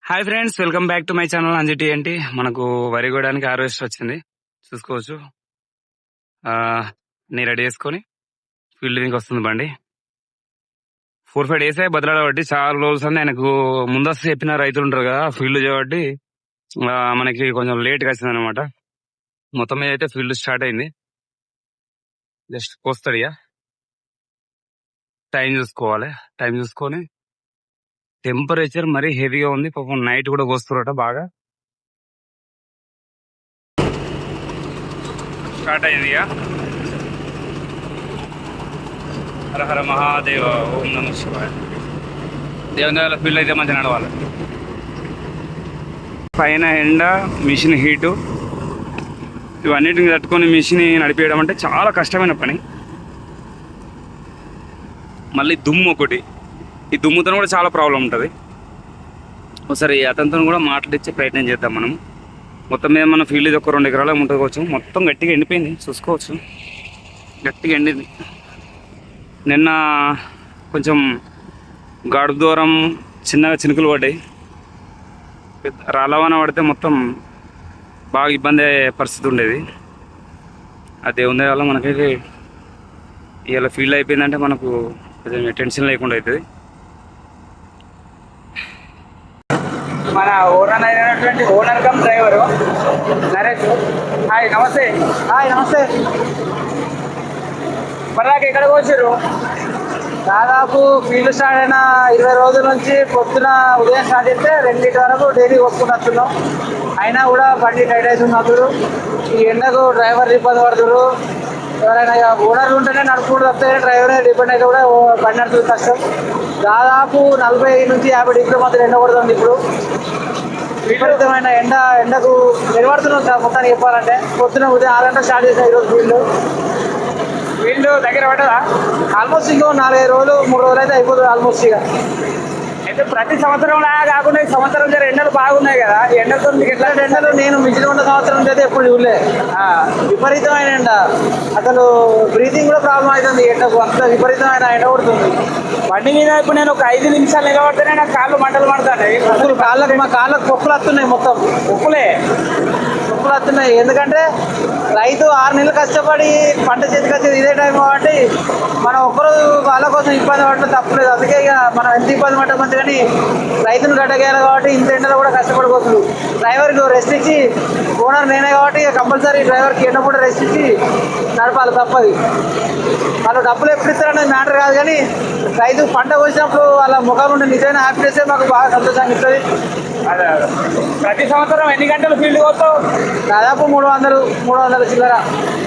Hi friends, welcome back to my channel Anjiti ఏంటి. మనకు వరి కోయడానికి హార్వెస్టర్ వచ్చింది, చూసుకోవచ్చు. నీ రెడీ చేసుకొని ఫీల్డ్ దింకి వస్తుంది బండి. 4-5 డేస్ బదలాడ బట్టి చాలా రోజులు అని ఆయనకు ముందస్తు చెప్పిన రైతులు ఉంటారు కదా ఫీల్డ్ చేయబట్టి మనకి కొంచెం లేట్గా వచ్చింది అనమాట. మొత్తం మీద అయితే ఫీల్డ్ స్టార్ట్ అయింది. జస్ట్ కోస్తాడు ఇక టైం చూసుకోవాలి. టైం చూసుకొని టెంపరేచర్ మరీ హెవీగా ఉంది. పాపం నైట్ కూడా కోస్తారట. బాగా స్టార్ట్ అయింది ఇక. హర హర మహాదేవ, ఓం నమ శివాయ. దేవుని దగ్గర ఫీల్డ్ అయితే మంచిగా నడవాలి. పైన ఎండ, మిషన్ హీటు, ఇవన్నిటిని తట్టుకొని మిషన్ నడిపేయడం అంటే చాలా కష్టమైన పని. మళ్ళీ దుమ్ము ఒకటి, ఈ దుమ్ముతో కూడా చాలా ప్రాబ్లం ఉంటుంది. ఒకసారి అతనితో కూడా మాట్లాడించే ప్రయత్నం చేద్దాం మనం. మొత్తం మీద మన ఫీల్డ్ ఇది ఒక 2 ఎకరాలు ఉంటుకోవచ్చు. మొత్తం గట్టిగా ఎండిపోయింది, చూసుకోవచ్చు. గట్టిగా ఎండింది. నిన్న కొంచెం గడుపు దూరం చిన్నగా చినుకులు పడ్డాయి. రాళ్ళవాన పడితే మొత్తం బాగా ఇబ్బంది అయ్యే పరిస్థితి ఉండేది. ఆ దేవుని వల్ల మనకైతే ఇలా ఫీల్డ్ అయిపోయిందంటే మనకు కొంచెం టెన్షన్ లేకుండా అవుతుంది. మన ఓనర్ అయినటువంటి owner cum driver Naresh. Hi, నమస్తే. హాయ్, నమస్తే. మరదాకా ఎక్కడికి వచ్చారు? దాదాపు ఫీల్డ్ స్టార్ట్ అయిన 20 రోజుల నుంచి పొద్దున ఉదయం స్టార్ట్ చేస్తే 2 వరకు డైలీ వస్తున్నాం. అయినా కూడా బండి టైట్ అవుతున్నారు. ఈ ఎండకు డ్రైవర్ ఇబ్బంది పడుతున్నారు. ఎవరైనా ఓనర్లు ఉంటేనే నడుపుకుంటూ వస్తే డ్రైవర్ డిపెండ్ అయితే కూడా బండి నడుపుతుంది కష్టం. దాదాపు 40 నుంచి 50 డిగ్రీల మధ్య ఎండ పడుతుంది. ఇప్పుడు విపరీతమైన ఎండకు నిలబడుతున్నాం సార్. మొత్తానికి చెప్పాలంటే పొద్దున ఉదయం 6 గంటలకు స్టార్ట్ చేసాం ఈరోజు ఫీల్డ్ దగ్గర పడ్డదా? ఆల్మోస్ట్ ఇంకో 4-5 రోజులు 3 రోజులు అయితే అయిపోతుంది ఆల్మోస్ట్. ఇక అయితే ప్రతి సంవత్సరం కాకుండా ఈ సంవత్సరం ఎండలు బాగున్నాయి కదా, ఈ ఎండలతో మీకు ఎట్లా? ఎండలు నేను మిగిలిన ఉన్న సంవత్సరం అయితే ఎప్పుడు చూడలే. విపరీతమైన ఎండ, అసలు బ్రీతింగ్ కూడా ప్రాబ్లం అవుతుంది. ఎండకు అంత విపరీతమైన ఎండ పడుతుంది. బండి మీద ఇప్పుడు నేను ఒక 5 నిమిషాలు నిలబడితేనే నాకు కాళ్ళు మంటలు పడుతున్నాయి. అసలు మా కాళ్ళకు పొక్కులు వస్తున్నాయి. మొత్తం పొక్కులు వస్తున్నాయి. ఎందుకంటే రైతు 6 నెలలు కష్టపడి పంట చేతికి వచ్చేది ఇదే టైం కాబట్టి మనం ఒక్కరు వాళ్ళ కోసం ఇబ్బంది పడటం తప్పలేదు. అందుకే ఇక మనం ఎంత ఇబ్బంది పడ్డం మంచి, కానీ రైతును గడ్డగేయాలి కాబట్టి ఇంత ఎండలో కూడా కష్టపడిపోతుంది. డ్రైవర్కి రెస్ట్ ఇచ్చి, ఓనర్ నేనే కాబట్టి ఇక కంపల్సరీ డ్రైవర్కి ఎండ కూడా రెస్ట్ ఇచ్చి నడపాలి, తప్పది. వాళ్ళు డబ్బులు ఎప్పుడు ఇస్తారనేది మ్యాటర్ కాదు, కానీ రైతు పంట వచ్చినప్పుడు వాళ్ళ ముఖం నుండి నిజమైన హ్యాపీనెస్ మాకు బాగా సంతోషంగా ఇస్తుంది. అదే ప్రతి సంవత్సరం ఎన్ని గంటలు ఫీల్డ్ పోతావు? దాదాపు 300 చిల్లర.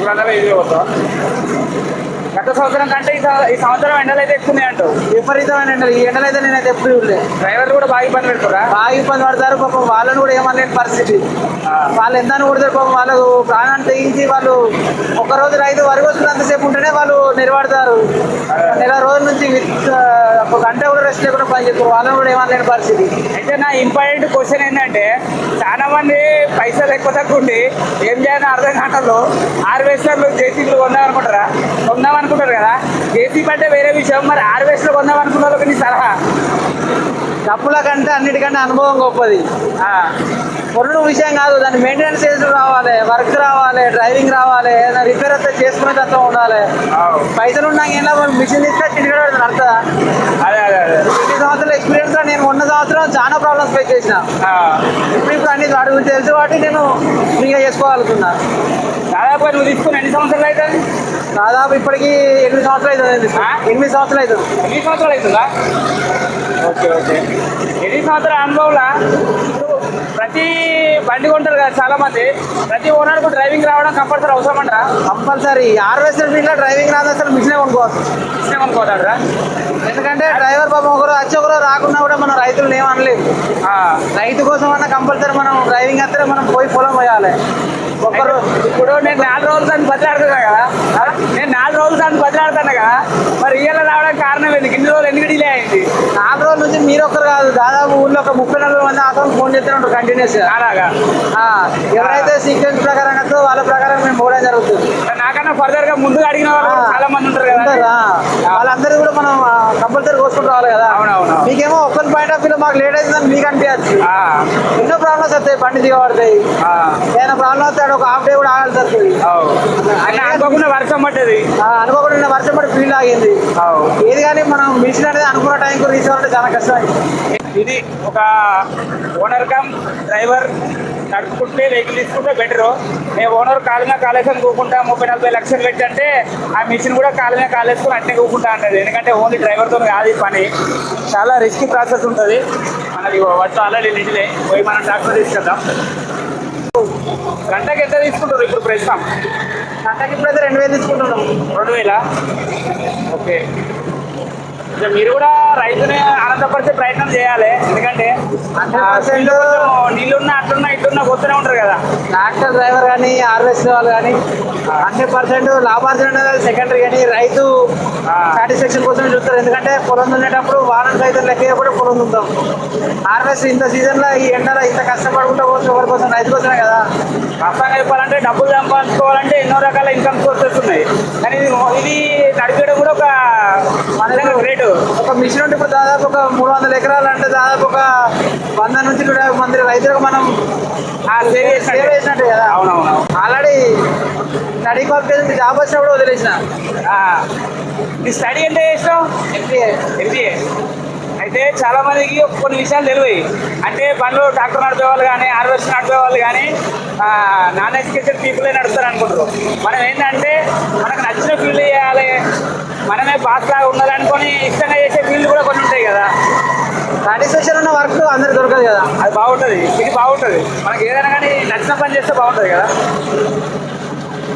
350 పోతావు. గత సంవత్సరం కంటే ఈ సంవత్సరం ఎండలు అయితే ఎక్కువ అంటావు. విపరీతమైన ఎండలు. ఈ ఎండలు అయితే నేనైతే ఎప్పుడు చూడలేదు. డ్రైవర్లు కూడా బాగా ఇబ్బంది పెడతారా? బాగా ఇబ్బంది పడతారు పాపం. వాళ్ళని కూడా ఏమనలేని పరిస్థితి. వాళ్ళు ఎంత కొడతారు పాపం. వాళ్ళకు ప్రాణాన్ని తెగించి వాళ్ళు ఒకరోజు రైతు వరి వస్తున్నంతసేపు ఉంటేనే వాళ్ళు నిలబడతారు. నెల రోజుల నుంచి ఒక గంట కూడా రెస్ట్ లేకుండా పని చెప్పారు. వాళ్ళని కూడా ఏమనలేని పరిస్థితి. అయితే నా ఇంపార్టెంట్ క్వశ్చన్ ఏంటంటే, చాలా మంది పైసలు ఎక్కువ తక్కువ ఉండి ఏం చేయాలని అర్థం కావట్లేదు. హార్వెస్టర్లు, జేసీబీలు కొందామనుకుంటారు కదా. జేసీబీ అంటే వేరే విషయం, మరి హార్వెస్టర్ కొందామనుకున్న వాళ్ళకి నీ సలహా? డబ్బుల కంటే అన్నిటికంటే అనుభవం గొప్పది. కొనడం విషయం కాదు, దాన్ని మెయింటెనెన్స్ చేసి రావాలి, వర్క్ రావాలి, డ్రైవింగ్ రావాలి, ఏదైనా రిపేర్ అయితే చేసుకునే తత్వం ఉండాలి. పైసలు ఉన్నాక ఏమో మిషన్ తీసుకొని చిటికడ పెడతాను అర్థం. అదే 20 సంవత్సరాల ఎక్స్పీరియన్స్ లో నేను ఉన్న సంవత్సరం చాలా ప్రాబ్లమ్స్ ఫేస్ చేసిన. ఇప్పుడు అన్ని వాటి గురించి తెలుసు కాబట్టి నేను ఫ్రీగా చేసుకోగలుగుతున్నా. దాదాపు నువ్వు తీసుకుని ఎన్ని సంవత్సరాలు అవుతుంది? దాదాపు ఇప్పటికి 8 సంవత్సరాలు అవుతుంది. 8 సంవత్సరాలు అవుతుంది. 8 సంవత్సరాలు అవుతుందా? ఓకే. 8 సంవత్సరాల అనుభవంలో ప్రతి బండి కొంటారు కదా చాలా మంది, ప్రతి ఓనర్కు డ్రైవింగ్ రావడం కంపల్సరీ అవసరం అంటారా? కంపల్సరీ. హార్వెస్టర్ ఫీల్డ్ లో డ్రైవింగ్ రాదు, అసలు మిషనే కొనుక్కోవద్దు. ఎందుకంటే డ్రైవర్ పాపం ఒకరు రాకున్నా కూడా మనం రైతులను ఏమనలేదు. రైతు కోసం అన్న కంపల్సరీ మనం డ్రైవింగ్ వస్తే మనం పోయి పొలం పోయాలి. ఇప్పుడు నేను 4 రోజులు దాన్ని బదిలాడుతున్నా కదా, నేను 4 4 రోజులు దాన్ని బదిలాడుతానుగా, మరి ఇయ్యాల రావడానికి కారణం ఎందుకు? ఇన్ని రోజులు ఎందుకు డిలే అయింది? 4 రోజుల నుంచి మీరు ఒక్కరు కాదు, దాదాపు ఊళ్ళో ఒక 30-40 మంది అకౌంట్ ఫోన్ చేస్తూనే ఉంటారు కంటిన్యూస్. అలాగా ఎవరైతే సీక్వెన్స్ ప్రకారం వస్తుందో వాళ్ళ ప్రకారం మేము పోవడం జరుగుతుంది. నాకన్నా ఫర్దర్ గా ముందుగా అడిగిన వాళ్ళు కూడా చాలా మంది ఉంటారు కదా. వాళ్ళందరూ కూడా మనం కంపల్సరీ కోసుకుంటూ రావాలి కదా. అవునవును. మీకేమో ఒక్కరి పాయింట్ ఆఫ్ వ్యూ మాకు లేట్ అవుతుందని మీకు అనిపించచ్చు. ఎన్నో ప్రాబ్లమ్స్ వస్తాయి, బండి దిగబడతాయి, ఏదైనా ప్రాబ్లం వస్తే ఒక హాఫ్ డే కూడా ఆగాల్సి వస్తుంది. అనుకోకుండా వర్షం పట్టేది, అనుకోకుండా వర్షం పడి ఫీల్డ్ ఆగింది. ఏది కానీ మనం మిషన్ అనేది అనుకున్న టైంకి రీచ్ అవ్వాలంటే చాలా కష్టమైంది. ఇది ఒక ఓనర్ కమ్ డ్రైవర్ నడుపుకుంటే వెహికల్ తీసుకుంటే బెటరు. మేము ఓనర్ కాలుగా కాలేసుకొని కూకుంటా 30-40 లక్షలు పెట్టంటే ఆ మిషన్ కూడా కాలుగా కాలేసుకొని అట్నే కూకుంటా అంటది. ఎందుకంటే ఓన్లీ డ్రైవర్తో కాదు ఈ పని, చాలా రిస్కీ ప్రాసెస్ ఉంటుంది. మనది వచ్చి ఆల్రెడీ నిధిలే పోయి మనం ట్రాక్టర్ తీసుకెళ్దాం. గంటకి ఎంత తీసుకుంటారు ఇప్పుడు ప్రస్తుతం? గంటకి ఇప్పుడైతే 2000 తీసుకుంటున్నాం. 2000? ఓకే. మీరు కూడా రైతుని ఆనందపరిచే ప్రయత్నం చేయాలి. ఎందుకంటే 100% నీళ్ళున్నా అట్లున్నా ఇట్లున్నా పోతూనే ఉంటారు కదా. ట్రాక్టర్ డ్రైవర్ కానీ హార్వెస్టర్ వాళ్ళు కానీ 100% లాభార్జన అనేది సెకండరీ, కానీ రైతు సాటిస్ఫాక్షన్ కోసం చూస్తారు. ఎందుకంటే పొలం దున్నేటప్పుడు వారం రైతులు లెక్కేటప్పుడు పొలం దుంటాం. హార్వెస్ట్ ఇంత సీజన్లో ఈ ఎండలో ఇంత కష్టపడుకుంటూ పోతే ఎవరి కోసం? రైతు కోసమే కదా. వాస్తవంగా చెప్పాలంటే డబ్బులు సంపాదించుకోవాలంటే ఎన్నో రకాల ఇన్కమ్ సోర్సెస్ ఉన్నాయి, కానీ ఇది నడిపేయడం కూడా ఒక గ్రేట్. ఒక మిషన్ ఉంటే ఇప్పుడు దాదాపు ఒక 300 ఎకరాలు అంటే దాదాపు ఒక 100 నుంచి 150 మంది రైతులకు మనం సేవ్ చేసినట్టు కదా. అవునవును. ఆల్రెడీ స్టడీ క్వాలిఫికేషన్ జాబ్ వచ్చినప్పుడు వదిలేసిన. ఈ స్టడీ అంటే ఇష్టం ఎంబీఏ. అయితే చాలా మందికి కొన్ని విషయాలు తెలియవు. అంటే బండ్లు ట్రాక్టర్ నడిపే వాళ్ళు కానీ హార్వెస్టర్ నడిపే వాళ్ళు కానీ నాన్ ఎడ్యుకేటెడ్ పీపులే నడుస్తారు అనుకుంటారు. మనం ఏంటంటే మనకు నచ్చిన ఫీల్డ్ చేయాలి, మనమే బాస్ లాగా ఉండాలనుకొని ఇష్టంగా చేసే ఫీల్డ్ కూడా కొన్ని ఉంటాయి కదా. సాటిస్ఫాక్షన్ ఉన్న వర్క్ అందరికి దొరకదు కదా. అది బాగుంటుంది, ఇది బాగుంటుంది. మనకి ఏదైనా కానీ నచ్చిన పని చేస్తే బాగుంటుంది కదా.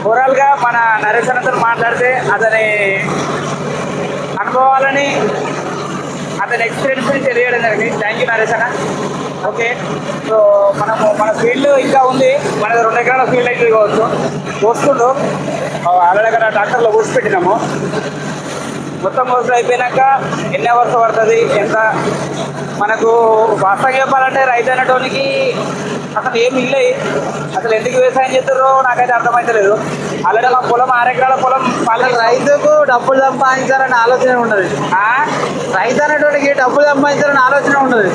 ఓవరాల్గా మన నరేష్ అన్నతో మాట్లాడితే అతని అనుభవాలని అతని ఎక్స్పీరియన్స్ తెలియడం జరిగింది. థ్యాంక్ యూ నరేష్ అన్న. ఓకే, సో మన ఫీల్డ్ ఇంకా ఉంది. మనది 2 ఎకరాల ఫీల్డ్ అయితే కావచ్చు. పోసుకుంటూ ఆల్రెడీ అక్కడ ట్రాక్టర్లో పోసి పెట్టినాము. మొత్తం మోసం అయిపోయినాక ఎన్ని అవర్స్ పడుతుంది, ఎంత మనకు వాస్తవంగా చెప్పాలంటే రైతు అనేటోనికి అసలు ఏమి ఇల్లయి, అసలు ఎందుకు వ్యవసాయం చేస్తారో నాకైతే అర్థమవుతలేదు. ఆల్రెడీ మా పొలం 6 ఎకరాల పొలం. రైతుకు డబ్బులు సంపాదించాలనే ఆలోచన ఉండదు. రైతు అనేటోడికి డబ్బులు సంపాదించాలనే ఆలోచన ఉండదు.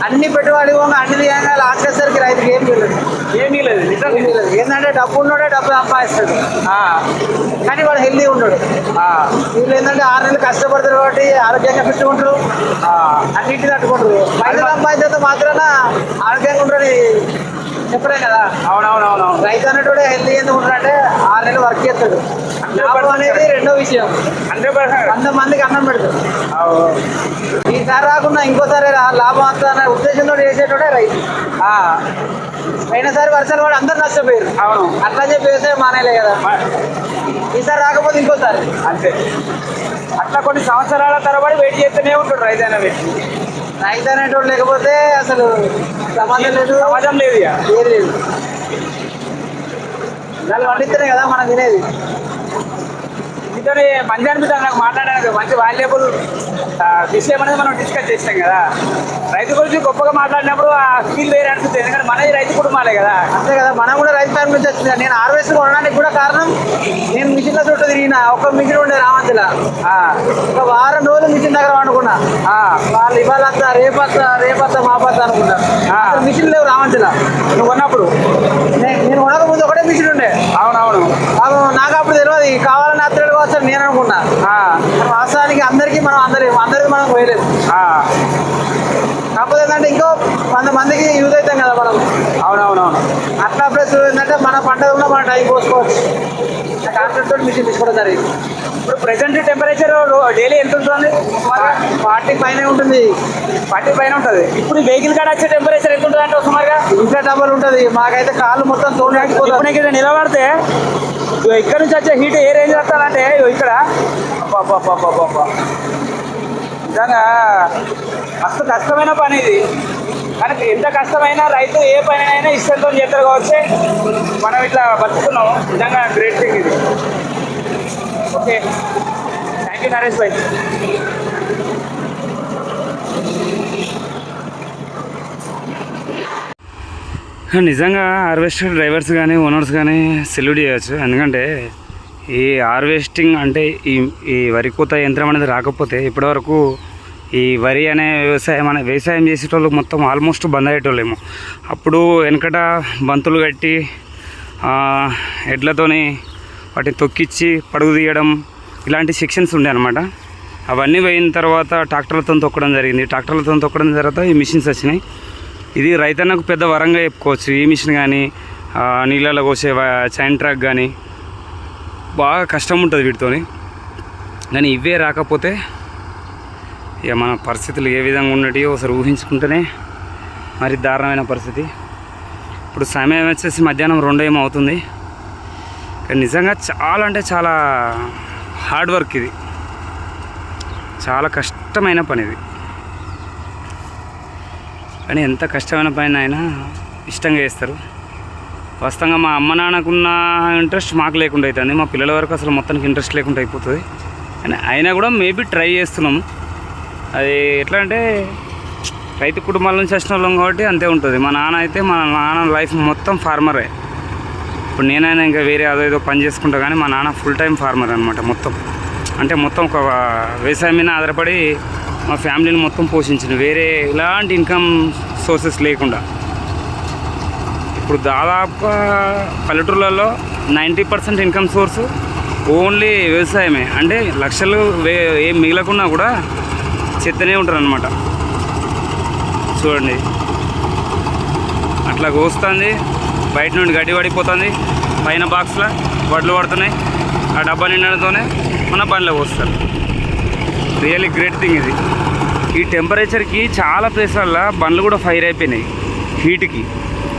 అన్ని పెట్టుబడి అన్ని తీయంగా లాస్ట్ వచ్చేసరికి రైతుకి ఏమీ లేదు. ఏంటంటే డబ్బు ఉన్నాడే డబ్బు సంపాదిస్తాడు, కానీ వాడు హెల్దీ ఉండడు. వీళ్ళు ఏంటంటే 6 నెలలు కష్టపడతారు కాబట్టి ఆరోగ్యంగా పెట్టుకుంటారు, అన్నింటినీ తట్టుకుంటారు. రైతు సంపాదించేంత మాత్రాన ఆరోగ్యంగా ఉంటారని చెప్పలే కదా. అవునవునవును. రైతు అనేటోడే హెల్దీ ఎందుకు ఉంటాడంటే 6 నెలలు వర్క్ చేస్తాడు. లాభం అనేది రెండో విషయం. 100% 100 మందికి అన్నం పెడతాడు. ఈసారి రాకుండా ఇంకోసారి లాభం వస్తా అనే ఉద్దేశంతో చేసేటోడే రైతు. పోయినసారి వర్షాలు కూడా అందరు నష్టపోయారు. అవును, అట్లా చెప్పి వ్యవసాయం మానేలే కదా. ఈసారి రాకపోతే ఇంకోసారి అంతే. అట్లా కొన్ని సంవత్సరాల తరబడి వెయిట్ చేస్తూనే ఉంటాడు రైతు అనేది. రైతు అనేటోడు లేకపోతే అసలు సమాజం లేదు, సమాజం లేదు, ఏది లేదు. వాళ్ళు పండిస్తేనే కదా మనం తినేది. మీతో మంచి అనిపిస్తుంది నాకు మాట్లాడడానికి. మంచి వాల్యుబుల్ విషయం అనేది మనం డిస్కస్ చేస్తాం కదా. రైతు గురించి గొప్పగా మాట్లాడినప్పుడు ఆ ఫీల్ వేరే అనిపిస్తుంది. ఎందుకంటే మనది రైతు కుటుంబాలే కదా. అంతే కదా, మనం కూడా రైతు ఫ్యామిలీ నుంచి వచ్చింది. నేను హార్వెస్ట్ కొనడానికి కూడా కారణం, నేను మిషన్ల చుట్టూ తిరిగిన. ఒక మిషన్ ఉండే రామంతిలా, ఒక వారం రోజులు మిషన్ దగ్గర వండుకున్నా. వాళ్ళు ఇవాళ రేపత్తా మాపత్తా అనుకున్నా. మిషన్ లేవు రామంతిలా. నువ్వు కొన్నప్పుడు నేను కొనక ముందు ఒకటే మిషన్ ఉండే. అవునవును. నాకు అప్పుడు తెలియదు కావాలని అత్తడు కావచ్చు నేను అనుకున్నా. వాస్తవానికి అందరికీ అందరికి మనం పోయలేదు. కాకపోతే ఏంటంటే ఇంకో 100 మందికి యూజ్ అవుతాం కదా మనం. అవునవునవును. అట్లా ప్లస్ ఏంటంటే మన పంట కూడా మన టైం పోసుకోవచ్చు. కాన్సెప్ట్ తోటి మిషన్ తీసుకోవడం జరిగింది. ఇప్పుడు ప్రెసెంట్ టెంపరేచర్ డైలీ ఎంత ఉంటుంది? 40 పైన ఉంటుంది. 40 పైన ఉంటుంది. ఇప్పుడు వెహికల్ కాడ వచ్చే టెంపరేచర్ ఎంత ఉంటుంది అంటే సుమారుగా ఇంకా డబల్ ఉంటుంది. మాకైతే కాళ్ళు మొత్తం తోడు ఇక్కడ నిలబడితే ఇక్కడ నుంచి వచ్చే హీట్ ఏ రేంజ్ వస్తానంటే ఇక్కడ నిజంగా మస్తు కష్టమైన పని ఇది. కానీ ఎంత కష్టమైనా రైతు ఏ పనినైనా ఇష్టంతో చేస్తారు కావచ్చు. మనం ఇట్లా బతుకున్నాం. నిజంగా గ్రేట్ థింగ్ ఇది. ఓకే, థ్యాంక్ యూ నరేష్ భాయ్. నిజంగా హార్వెస్టర్ డ్రైవర్స్ కానీ ఓనర్స్ కానీ సెల్యూట్ చేయవచ్చు. ఎందుకంటే ఈ హార్వెస్టింగ్ అంటే ఈ వరి కోత యంత్రం అనేది రాకపోతే ఇప్పటివరకు ఈ వరి అనే వ్యవసాయం చేసేటోళ్ళు మొత్తం ఆల్మోస్ట్ బంద్ అయ్యేటోళ్ళేమో. అప్పుడు వెనకట బంతులు కట్టి ఎడ్లతోని వాటిని తొక్కిచ్చి పడుగు తీయడం ఇలాంటి సెక్షన్స్ ఉండే అనమాట. అవన్నీ పోయిన తర్వాత ట్రాక్టర్లతో తొక్కడం జరిగింది. ట్రాక్టర్లతో తొక్కడం తర్వాత ఈ మిషన్స్ వచ్చినాయి. ఇది రైతన్నకు పెద్ద వరంగా చెప్పుకోవచ్చు. ఈ మిషన్ కానీ నీళ్ళలో కోసే చైన్ ట్రాక్ కానీ బాగా కష్టం ఉంటుంది వీటితోని. కానీ ఇవే రాకపోతే ఇక మన పరిస్థితులు ఏ విధంగా ఉన్నటివో ఒకసారి ఊహించుకుంటేనే మరి దారుణమైన పరిస్థితి. ఇప్పుడు సమయం వచ్చేసి మధ్యాహ్నం 2 ఏమో అవుతుంది. కానీ నిజంగా చాలా అంటే చాలా హార్డ్ వర్క్ ఇది, చాలా కష్టమైన పని ఇది. కానీ ఎంత కష్టమైన పని అయినా ఇష్టంగా చేస్తారు. వాస్తవంగా మా అమ్మ నాన్నకున్న ఇంట్రెస్ట్ మాకు లేకుండా అవుతుంది, మా పిల్లల వరకు అసలు మొత్తానికి ఇంట్రెస్ట్ లేకుండా అయిపోతుంది. కానీ అయినా కూడా మేబీ ట్రై చేస్తున్నాము. అది ఎట్లా అంటే రైతు కుటుంబాల నుంచి వచ్చిన వాళ్ళం కాబట్టి అంతే ఉంటుంది. మా నాన్న లైఫ్ మొత్తం ఫార్మరే. ఇప్పుడు నేనైనా ఇంకా వేరే అదేదో పని చేసుకుంటా, కానీ మా నాన్న ఫుల్ టైం ఫార్మర్ అనమాట. మొత్తం ఒక వ్యవసాయం మీద ఆధారపడి మా ఫ్యామిలీని మొత్తం పోషించింది, వేరే ఇలాంటి ఇన్కమ్ సోర్సెస్ లేకుండా. ఇప్పుడు దాదాపు పల్లెటూర్లలో 90% ఇన్కమ్ సోర్స్ ఓన్లీ వ్యవసాయమే. అంటే లక్షలు ఏం మిగలకున్నా కూడా చెత్తనే ఉంటారు అనమాట. చూడండి, అట్లా కోస్తుంది, బయట నుండి గడ్డి పడిపోతుంది, పైన బాక్స్లో వడ్లు పడుతున్నాయి, ఆ డబ్బా నిండడంతోనే మన బండ్లో పోస్తారు. రియల్లీ గ్రేట్ థింగ్ ఇది. ఈ టెంపరేచర్కి చాలా ప్లేస్లల్లో బండ్లు కూడా ఫైర్ అయిపోయినాయి హీట్కి.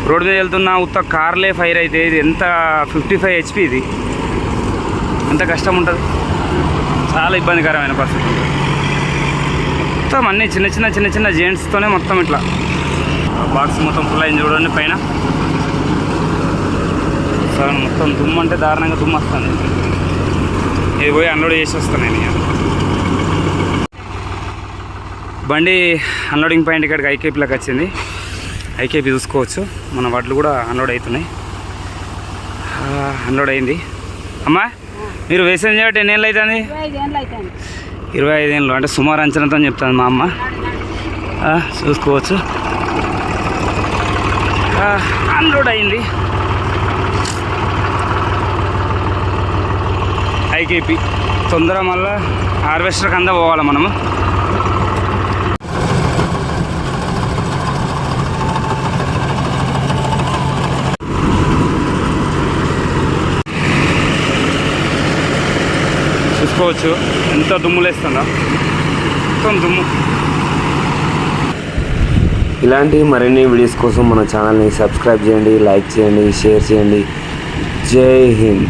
రోడ్డు మీద వెళ్తున్న ఉత్త కార్లే ఫైర్ అయితే ఇది ఎంత 55 HP ఇది ఎంత కష్టం ఉంటుంది. చాలా ఇబ్బందికరమైన పరిస్థితి. మొత్తం అన్నీ చిన్న చిన్న జెంట్స్తోనే మొత్తం ఇట్లా బాక్స్ మొత్తం ఫుల్ అయింది చూడండి పైన. సో మొత్తం దుమ్ము అంటే దారుణంగా దుమ్ము వస్తుంది. ఇది పోయి అన్లోడ్ చేసి వస్తాను నేను. బండి అన్లోడింగ్ పాయింట్ ఇక్కడికి ఐకేపీలోకి వచ్చింది. ఐకేపీ చూసుకోవచ్చు, మన వడ్లు కూడా అన్లోడ్ అవుతున్నాయి. అన్లోడ్ అయింది. అమ్మా, మీరు వ్యవసాయం చేయబట్టి ఎన్ని ఏళ్ళు అవుతుంది? 25 ఏళ్ళు. అంటే సుమారు అంచనాతో చెప్తాను మా అమ్మ. చూసుకోవచ్చు, అన్లోడ్ అయింది. ఐకేపీ తొందర మళ్ళీ హార్వెస్టర్కి అందా పోవాలి మనము. చూసుకోవచ్చు ఎంత దుమ్ములేస్తుందో, మొత్తం దుమ్ము. ఇలాంటి మరిన్ని వీడియోస్ కోసం మన ఛానల్ని సబ్స్క్రైబ్ చేయండి, లైక్ చేయండి, షేర్ చేయండి. జై హింద్.